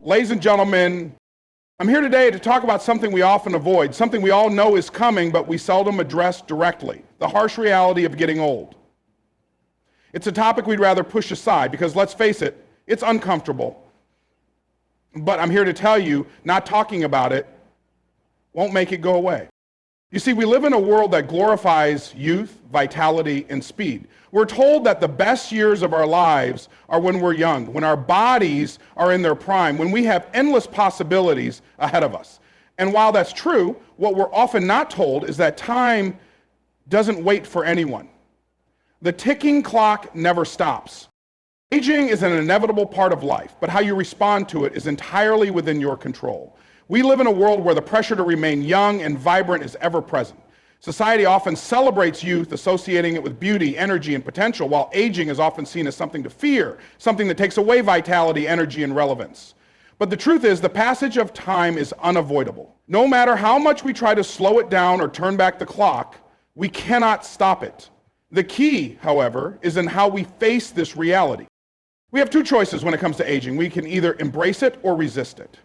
Ladies and gentlemen, I'm here today to talk about something we often avoid, something we all know is coming, but we seldom address directly: the harsh reality of getting old. It's a topic we'd rather push aside because, let's face it, it's uncomfortable. But I'm here to tell you, not talking about it won't make it go away. You see, we live in a world that glorifies youth, vitality, and speed. We're told that the best years of our lives are when we're young, when our bodies are in their prime, when we have endless possibilities ahead of us. And while that's true, what we're often not told is that time doesn't wait for anyone. The ticking clock never stops. Aging is an inevitable part of life, but how you respond to it is entirely within your control. We live in a world where the pressure to remain young and vibrant is ever present. Society often celebrates youth, associating it with beauty, energy, and potential, while aging is often seen as something to fear, something that takes away vitality, energy, and relevance. But the truth is, the passage of time is unavoidable. No matter how much we try to slow it down or turn back the clock, we cannot stop it. The key, however, is in how we face this reality. We have two choices when it comes to aging. We can either embrace it or resist it.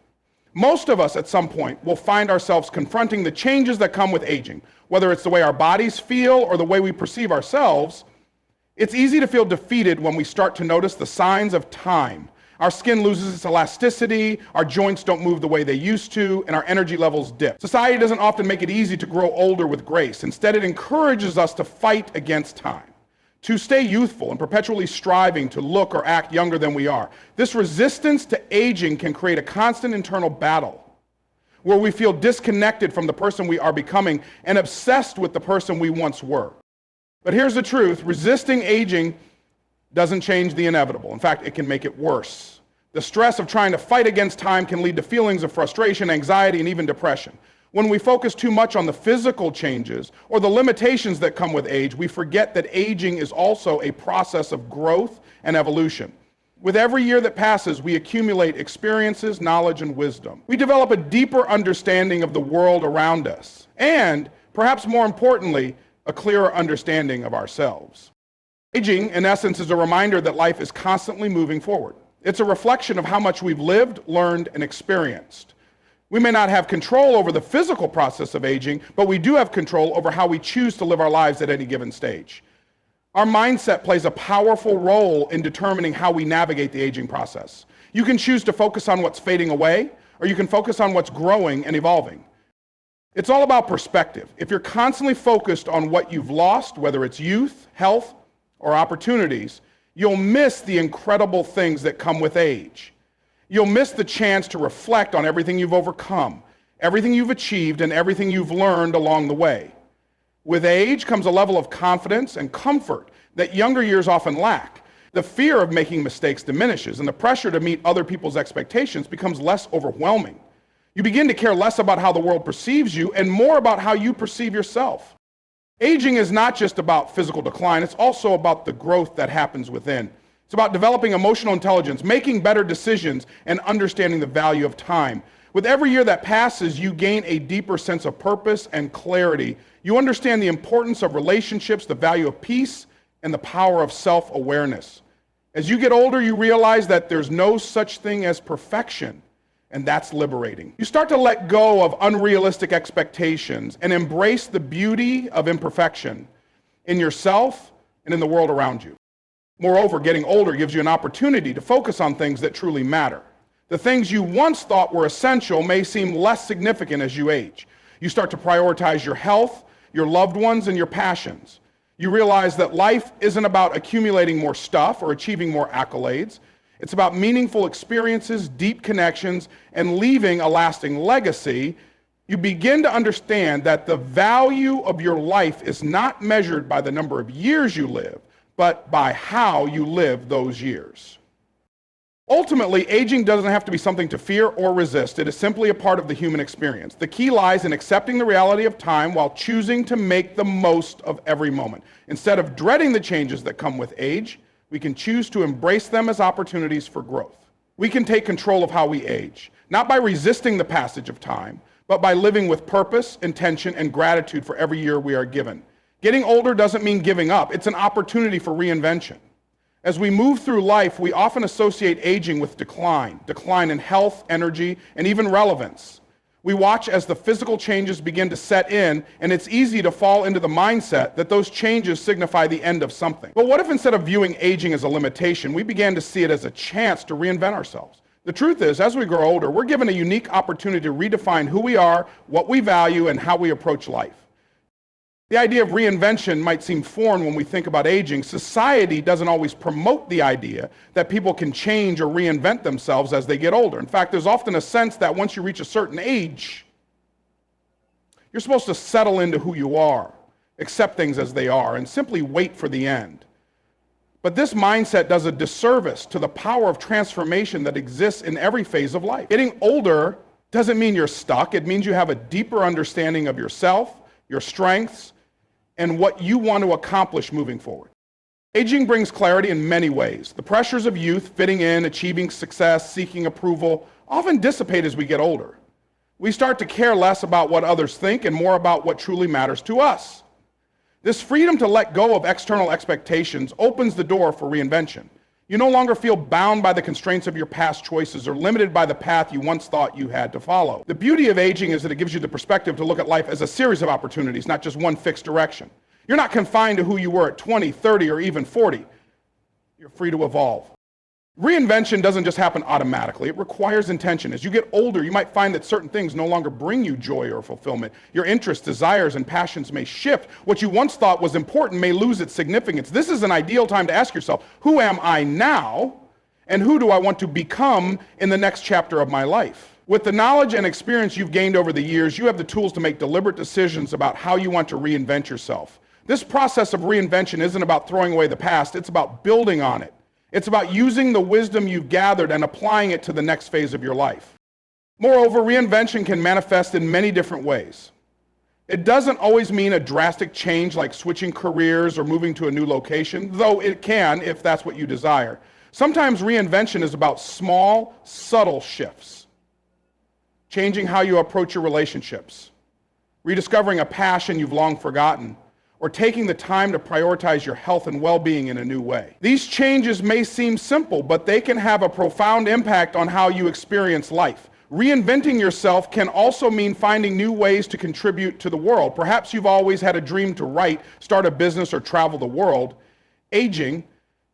Most of us at some point will find ourselves confronting the changes that come with aging, whether it's the way our bodies feel or the way we perceive ourselves. It's easy to feel defeated when we start to notice the signs of time. Our skin loses its elasticity, our joints don't move the way they used to, and our energy levels dip. Society doesn't often make it easy to grow older with grace. Instead, it encourages us to fight against time, to stay youthful and perpetually striving to look or act younger than we are. This resistance to aging can create a constant internal battle where we feel disconnected from the person we are becoming and obsessed with the person we once were. But here's the truth: resisting aging doesn't change the inevitable. In fact, it can make it worse. The stress of trying to fight against time can lead to feelings of frustration, anxiety, and even depression. When we focus too much on the physical changes or the limitations that come with age, we forget that aging is also a process of growth and evolution. With every year that passes, we accumulate experiences, knowledge, and wisdom. We develop a deeper understanding of the world around us, and, perhaps more importantly, a clearer understanding of ourselves. Aging, in essence, is a reminder that life is constantly moving forward. It's a reflection of how much we've lived, learned, and experienced. We may not have control over the physical process of aging, but we do have control over how we choose to live our lives at any given stage. Our mindset plays a powerful role in determining how we navigate the aging process. You can choose to focus on what's fading away, or you can focus on what's growing and evolving. It's all about perspective. If you're constantly focused on what you've lost, whether it's youth, health, or opportunities, you'll miss the incredible things that come with age. You'll miss the chance to reflect on everything you've overcome, everything you've achieved, and everything you've learned along the way. With age comes a level of confidence and comfort that younger years often lack. The fear of making mistakes diminishes, and the pressure to meet other people's expectations becomes less overwhelming. You begin to care less about how the world perceives you and more about how you perceive yourself. Aging is not just about physical decline, it's also about the growth that happens within. It's about developing emotional intelligence, making better decisions, and understanding the value of time. With every year that passes, you gain a deeper sense of purpose and clarity. You understand the importance of relationships, the value of peace, and the power of self-awareness. As you get older, you realize that there's no such thing as perfection, and that's liberating. You start to let go of unrealistic expectations and embrace the beauty of imperfection in yourself and in the world around you. Moreover, getting older gives you an opportunity to focus on things that truly matter. The things you once thought were essential may seem less significant as you age. You start to prioritize your health, your loved ones, and your passions. You realize that life isn't about accumulating more stuff or achieving more accolades. It's about meaningful experiences, deep connections, and leaving a lasting legacy. You begin to understand that the value of your life is not measured by the number of years you live, but by how you live those years. Ultimately, aging doesn't have to be something to fear or resist. It is simply a part of the human experience. The key lies in accepting the reality of time while choosing to make the most of every moment. Instead of dreading the changes that come with age, we can choose to embrace them as opportunities for growth. We can take control of how we age, not by resisting the passage of time, but by living with purpose, intention, and gratitude for every year we are given. Getting older doesn't mean giving up. It's an opportunity for reinvention. As we move through life, we often associate aging with decline in health, energy, and even relevance. We watch as the physical changes begin to set in, and it's easy to fall into the mindset that those changes signify the end of something. But what if instead of viewing aging as a limitation, we began to see it as a chance to reinvent ourselves? The truth is, as we grow older, we're given a unique opportunity to redefine who we are, what we value, and how we approach life. The idea of reinvention might seem foreign when we think about aging. Society doesn't always promote the idea that people can change or reinvent themselves as they get older. In fact, there's often a sense that once you reach a certain age, you're supposed to settle into who you are, accept things as they are, and simply wait for the end. But this mindset does a disservice to the power of transformation that exists in every phase of life. Getting older doesn't mean you're stuck. It means you have a deeper understanding of yourself, your strengths, and what you want to accomplish moving forward. Aging brings clarity in many ways. The pressures of youth, fitting in, achieving success, seeking approval, often dissipate as we get older. We start to care less about what others think and more about what truly matters to us. This freedom to let go of external expectations opens the door for reinvention. You no longer feel bound by the constraints of your past choices or limited by the path you once thought you had to follow. The beauty of aging is that it gives you the perspective to look at life as a series of opportunities, not just one fixed direction. You're not confined to who you were at 20, 30, or even 40. You're free to evolve. Reinvention doesn't just happen automatically. It requires intention. As you get older, you might find that certain things no longer bring you joy or fulfillment. Your interests, desires, and passions may shift. What you once thought was important may lose its significance. This is an ideal time to ask yourself, who am I now, and who do I want to become in the next chapter of my life? With the knowledge and experience you've gained over the years, you have the tools to make deliberate decisions about how you want to reinvent yourself. This process of reinvention isn't about throwing away the past. It's about building on it. It's about using the wisdom you've gathered and applying it to the next phase of your life. Moreover, reinvention can manifest in many different ways. It doesn't always mean a drastic change like switching careers or moving to a new location, though it can if that's what you desire. Sometimes reinvention is about small, subtle shifts. Changing how you approach your relationships, rediscovering a passion you've long forgotten, or taking the time to prioritize your health and well-being in a new way. These changes may seem simple, but they can have a profound impact on how you experience life. Reinventing yourself can also mean finding new ways to contribute to the world. Perhaps you've always had a dream to write, start a business, or travel the world. Aging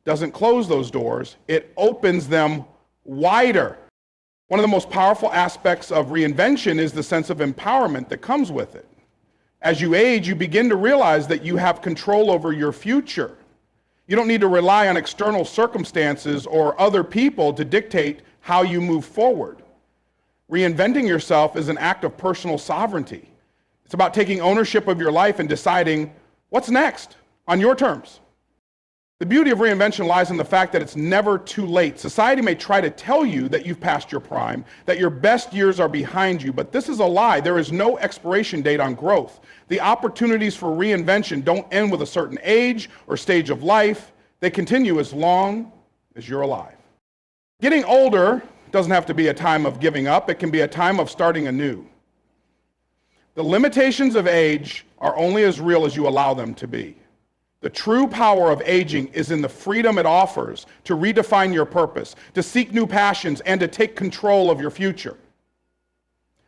doesn't close those doors, it opens them wider. One of the most powerful aspects of reinvention is the sense of empowerment that comes with it. As you age, you begin to realize that you have control over your future. You don't need to rely on external circumstances or other people to dictate how you move forward. Reinventing yourself is an act of personal sovereignty. It's about taking ownership of your life and deciding what's next on your terms. The beauty of reinvention lies in the fact that it's never too late. Society may try to tell you that you've passed your prime, that your best years are behind you, but this is a lie. There is no expiration date on growth. The opportunities for reinvention don't end with a certain age or stage of life. They continue as long as you're alive. Getting older doesn't have to be a time of giving up. It can be a time of starting anew. The limitations of age are only as real as you allow them to be. The true power of aging is in the freedom it offers to redefine your purpose, to seek new passions, and to take control of your future.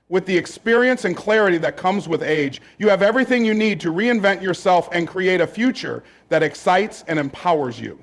With the experience and clarity that comes with age, you have everything you need to reinvent yourself and create a future that excites and empowers you.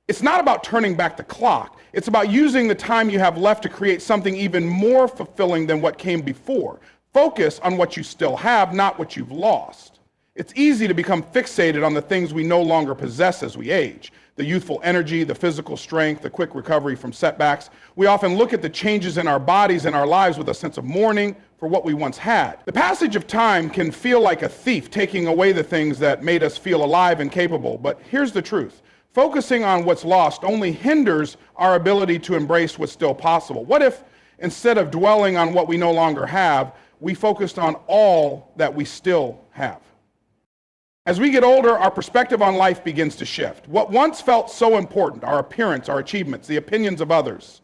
It's not about turning back the clock. It's about using the time you have left to create something even more fulfilling than what came before. Focus on what you still have, not what you've lost. It's easy to become fixated on the things we no longer possess as we age. The youthful energy, the physical strength, the quick recovery from setbacks. We often look at the changes in our bodies and our lives with a sense of mourning for what we once had. The passage of time can feel like a thief taking away the things that made us feel alive and capable. But here's the truth. Focusing on what's lost only hinders our ability to embrace what's still possible. What if, instead of dwelling on what we no longer have, we focused on all that we still have? As we get older, our perspective on life begins to shift. What once felt so important, our appearance, our achievements, the opinions of others,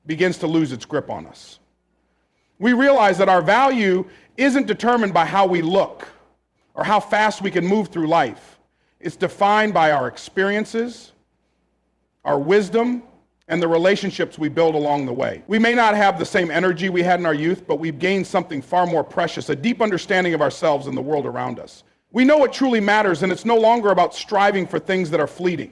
begins to lose its grip on us. We realize that our value isn't determined by how we look or how fast we can move through life. It's defined by our experiences, our wisdom, and the relationships we build along the way. We may not have the same energy we had in our youth, but we've gained something far more precious, a deep understanding of ourselves and the world around us. We know what truly matters, and it's no longer about striving for things that are fleeting.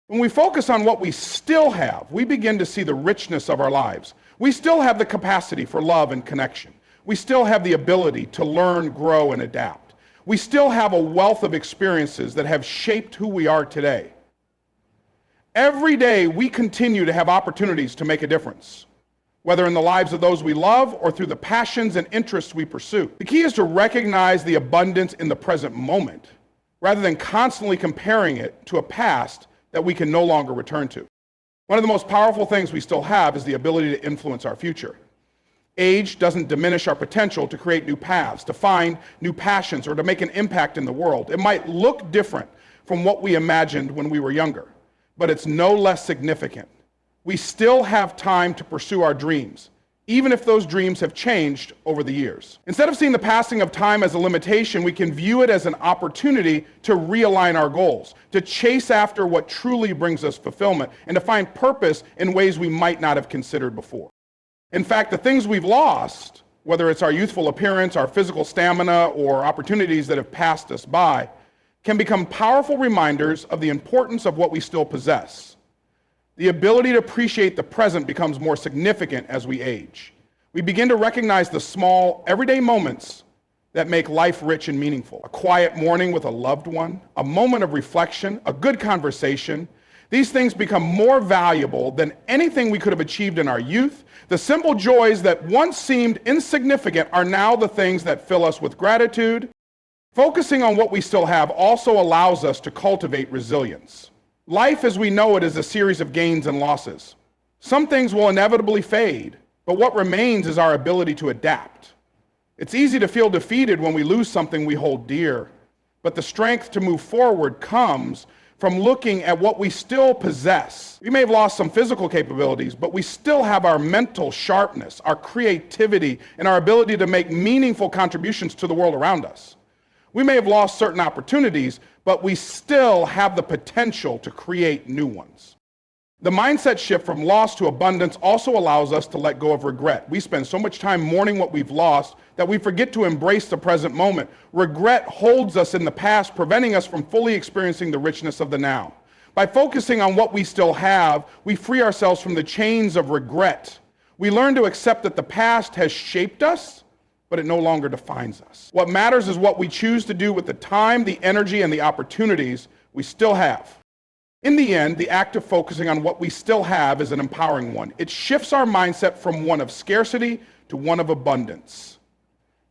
When we focus on what we still have, we begin to see the richness of our lives. We still have the capacity for love and connection. We still have the ability to learn, grow, and adapt. We still have a wealth of experiences that have shaped who we are today. Every day, we continue to have opportunities to make a difference, whether in the lives of those we love or through the passions and interests we pursue. The key is to recognize the abundance in the present moment, rather than constantly comparing it to a past that we can no longer return to. One of the most powerful things we still have is the ability to influence our future. Age doesn't diminish our potential to create new paths, to find new passions, or to make an impact in the world. It might look different from what we imagined when we were younger, but it's no less significant. We still have time to pursue our dreams, even if those dreams have changed over the years. Instead of seeing the passing of time as a limitation, we can view it as an opportunity to realign our goals, to chase after what truly brings us fulfillment, and to find purpose in ways we might not have considered before. In fact, the things we've lost, whether it's our youthful appearance, our physical stamina, or opportunities that have passed us by, can become powerful reminders of the importance of what we still possess. The ability to appreciate the present becomes more significant as we age. We begin to recognize the small, everyday moments that make life rich and meaningful. A quiet morning with a loved one, a moment of reflection, a good conversation. These things become more valuable than anything we could have achieved in our youth. The simple joys that once seemed insignificant are now the things that fill us with gratitude. Focusing on what we still have also allows us to cultivate resilience. Life as we know it is a series of gains and losses. Some things will inevitably fade, but what remains is our ability to adapt. It's easy to feel defeated when we lose something we hold dear, but the strength to move forward comes from looking at what we still possess. We may have lost some physical capabilities, but we still have our mental sharpness, our creativity, and our ability to make meaningful contributions to the world around us. We may have lost certain opportunities, but we still have the potential to create new ones. The mindset shift from loss to abundance also allows us to let go of regret. We spend so much time mourning what we've lost that we forget to embrace the present moment. Regret holds us in the past, preventing us from fully experiencing the richness of the now. By focusing on what we still have, we free ourselves from the chains of regret. We learn to accept that the past has shaped us, but it no longer defines us. What matters is what we choose to do with the time, the energy, and the opportunities we still have. In the end, the act of focusing on what we still have is an empowering one. It shifts our mindset from one of scarcity to one of abundance.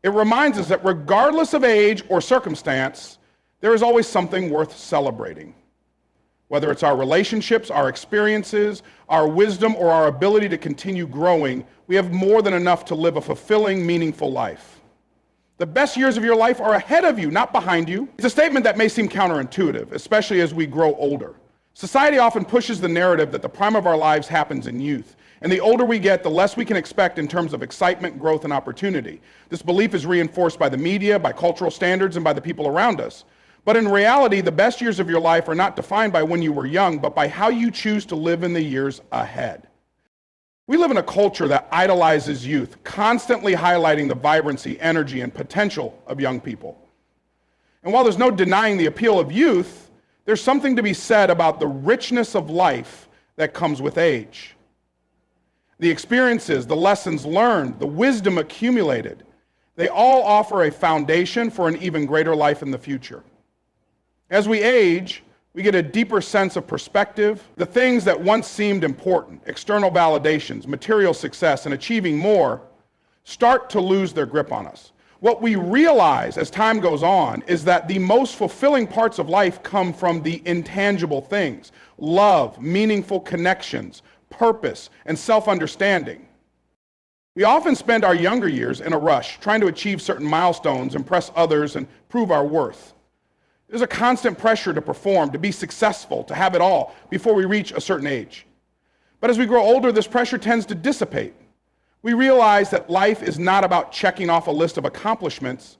It reminds us that regardless of age or circumstance, there is always something worth celebrating. Whether it's our relationships, our experiences, our wisdom, or our ability to continue growing, we have more than enough to live a fulfilling, meaningful life. The best years of your life are ahead of you, not behind you. It's a statement that may seem counterintuitive, especially as we grow older. Society often pushes the narrative that the prime of our lives happens in youth. And the older we get, the less we can expect in terms of excitement, growth, and opportunity. This belief is reinforced by the media, by cultural standards, and by the people around us. But in reality, the best years of your life are not defined by when you were young, but by how you choose to live in the years ahead. We live in a culture that idolizes youth, constantly highlighting the vibrancy, energy, and potential of young people. And while there's no denying the appeal of youth, there's something to be said about the richness of life that comes with age. The experiences, the lessons learned, the wisdom accumulated, they all offer a foundation for an even greater life in the future. As we age, we get a deeper sense of perspective. The things that once seemed important, external validations, material success, and achieving more, start to lose their grip on us. What we realize as time goes on is that the most fulfilling parts of life come from the intangible things: love, meaningful connections, purpose, and self-understanding. We often spend our younger years in a rush, trying to achieve certain milestones, impress others, and prove our worth. There's a constant pressure to perform, to be successful, to have it all before we reach a certain age. But as we grow older, this pressure tends to dissipate. We realize that life is not about checking off a list of accomplishments,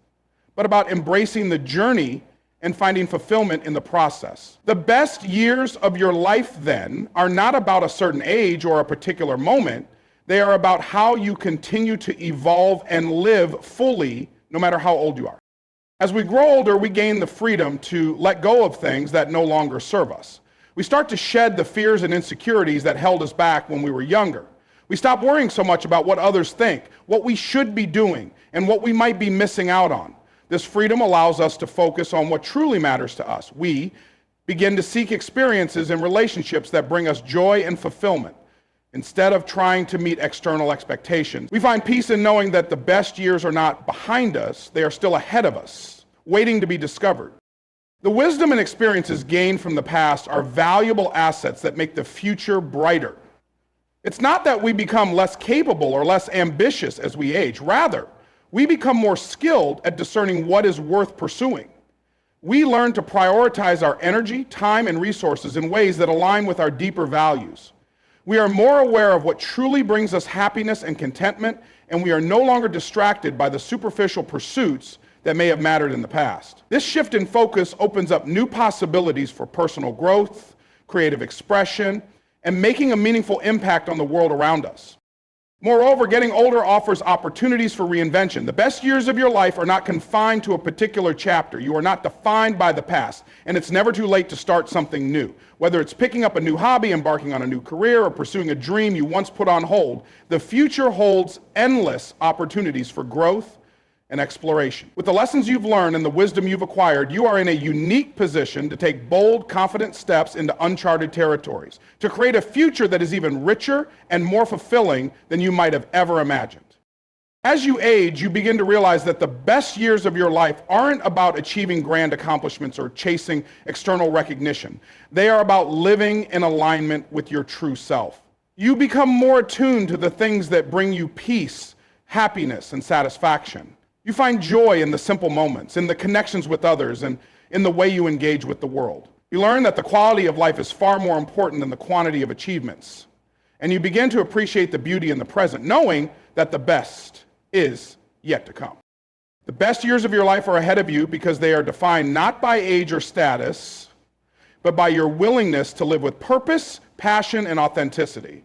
but about embracing the journey and finding fulfillment in the process. The best years of your life, then, are not about a certain age or a particular moment. They are about how you continue to evolve and live fully, no matter how old you are. As we grow older, we gain the freedom to let go of things that no longer serve us. We start to shed the fears and insecurities that held us back when we were younger. We stop worrying so much about what others think, what we should be doing, and what we might be missing out on. This freedom allows us to focus on what truly matters to us. We begin to seek experiences and relationships that bring us joy and fulfillment, instead of trying to meet external expectations. We find peace in knowing that the best years are not behind us, they are still ahead of us, waiting to be discovered. The wisdom and experiences gained from the past are valuable assets that make the future brighter. It's not that we become less capable or less ambitious as we age. Rather, we become more skilled at discerning what is worth pursuing. We learn to prioritize our energy, time, and resources in ways that align with our deeper values. We are more aware of what truly brings us happiness and contentment, and we are no longer distracted by the superficial pursuits that may have mattered in the past. This shift in focus opens up new possibilities for personal growth, creative expression, and making a meaningful impact on the world around us. Moreover, getting older offers opportunities for reinvention. The best years of your life are not confined to a particular chapter. You are not defined by the past, and it's never too late to start something new. Whether it's picking up a new hobby, embarking on a new career, or pursuing a dream you once put on hold, the future holds endless opportunities for growth and exploration. With the lessons you've learned and the wisdom you've acquired, you are in a unique position to take bold, confident steps into uncharted territories, to create a future that is even richer and more fulfilling than you might have ever imagined. As you age, you begin to realize that the best years of your life aren't about achieving grand accomplishments or chasing external recognition. They are about living in alignment with your true self. You become more attuned to the things that bring you peace, happiness, and satisfaction. You find joy in the simple moments, in the connections with others, and in the way you engage with the world. You learn that the quality of life is far more important than the quantity of achievements. And you begin to appreciate the beauty in the present, knowing that the best is yet to come. The best years of your life are ahead of you because they are defined not by age or status, but by your willingness to live with purpose, passion, and authenticity.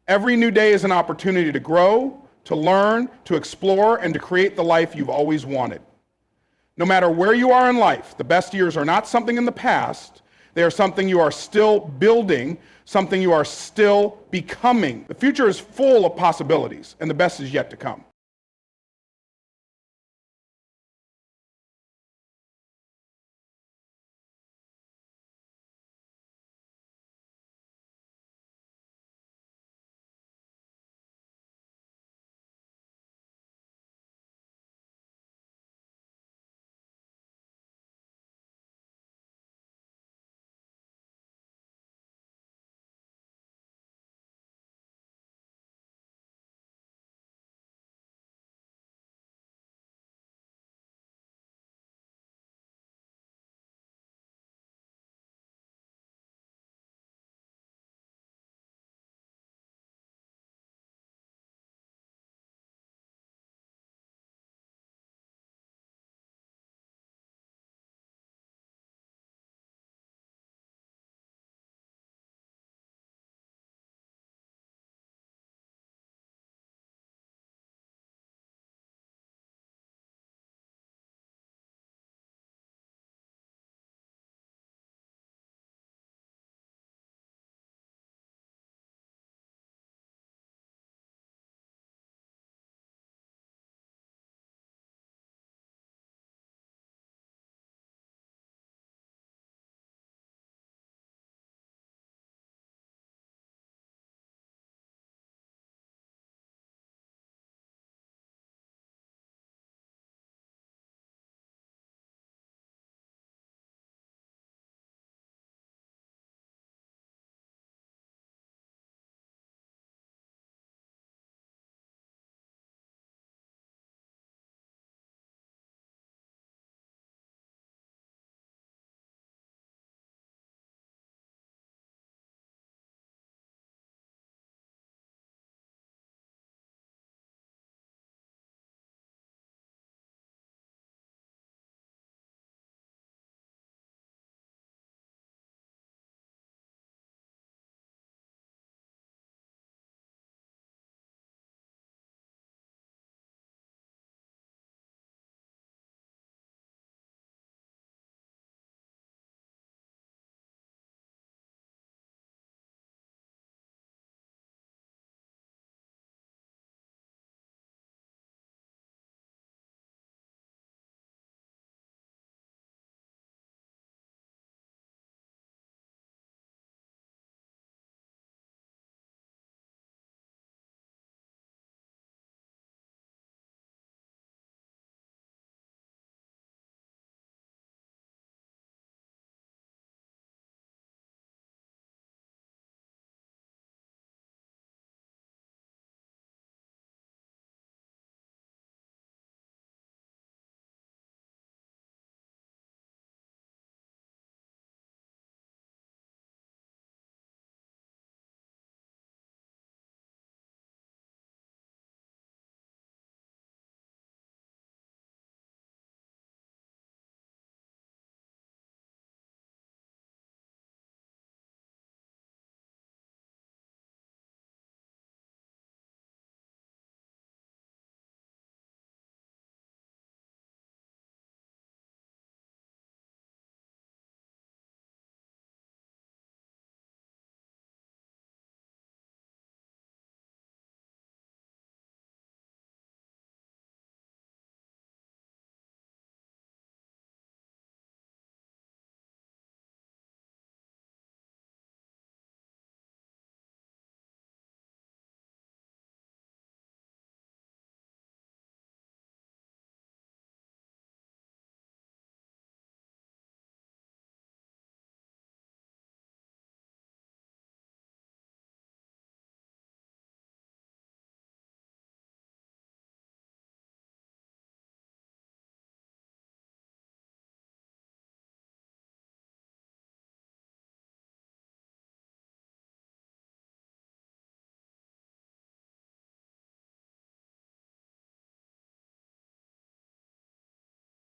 Every new day is an opportunity to grow, to learn, to explore, and to create the life you've always wanted. No matter where you are in life, the best years are not something in the past. They are something you are still building, something you are still becoming. The future is full of possibilities, and the best is yet to come.